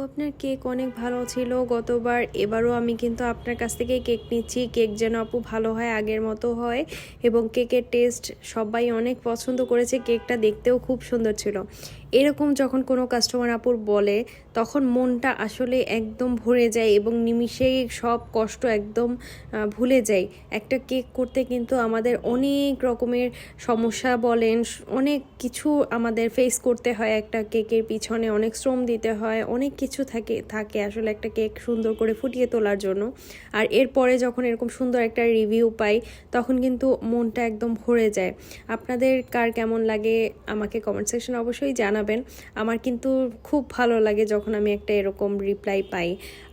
আপনার কেক অনেক ভালো ছিল গতবার, এবারও আমি কিন্তু আপনার কাছ থেকে কেক নিচ্ছি। কেক যেন আপু ভালো হয়, আগের মতো হয়, এবং কেকের টেস্ট সবাই অনেক পছন্দ করেছে। কেকটা দেখতেও খুব সুন্দর ছিল। এরকম যখন কোনো কাস্টমার আপুর বলে তখন মনটা আসলে একদম ভরে যায় এবং নিমিষেই সব কষ্ট একদম ভুলে যাই। একটা কেক করতে কিন্তু আমাদের অনেক রকমের সমস্যা বলেন, অনেক কিছু আমাদের ফেস করতে হয়। একটা কেকের পিছনে অনেক শ্রম দিতে হয়, অনেক কিছু থাকে আসলে একটা কেক সুন্দর করে ফুটিয়ে তোলার জন্য। আর এরপরে যখন এরকম সুন্দর একটা রিভিউ পাই তখন কিন্তু মনটা একদম ভরে যায়। আপনাদের কার কেমন লাগে আমাকে কমেন্ট সেকশনে অবশ্যই জানাবেন। আমার কিন্তু খুব ভালো লাগে যখন আমি একটা এরকম রিপ্লাই পাই।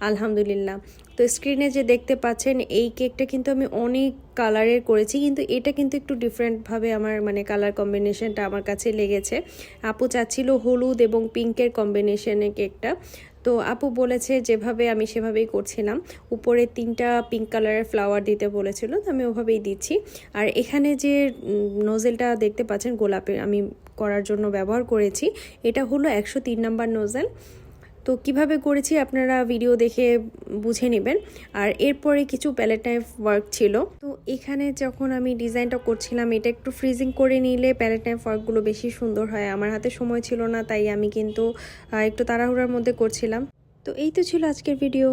আলহামদুলিল্লাহ। তো স্ক্রিনে যে দেখতে পাচ্ছেন এই কেকটা কিন্তু আমি অনেক কালারের করেছি, কিন্তু এটা কিন্তু একটু ডিফারেন্টভাবে আমার কালার কম্বিনেশনটা আমার কাছে লেগেছে। আপু চাচ্ছিল হলুদ এবং পিঙ্কের কম্বিনেশনে কেকটা, তো আপু বলেছে যেভাবে আমি সেভাবেই করছিলাম। উপরে 3টা পিঙ্ক কালারের ফ্লাওয়ার দিতে বলেছিল, তো আমি ওভাবেই দিচ্ছি। আর এখানে যে নোজেলটা দেখতে পাচ্ছেন গোলাপের আমি করার জন্য ব্যবহার করেছি, এটা হলো 103 নাম্বার নোজেল। তো কিভাবে করেছি আপনারা ভিডিও দেখে বুঝে নেবেন। আর এরপরে কিছু প্যালেট নাইফ ওয়ার্ক ছিল। তো এখানে যখন আমি ডিজাইনটা করছিলাম, এটা একটু ফ্রিজিং করে নিলে প্যালেট নাইফ ওয়ার্কগুলো বেশি সুন্দর হয়। আমার হাতে সময় ছিল না, তাই আমি কিন্তু একটু তাড়াহুড়ার মধ্যে করছিলাম। তো এই তো ছিল আজকের ভিডিও।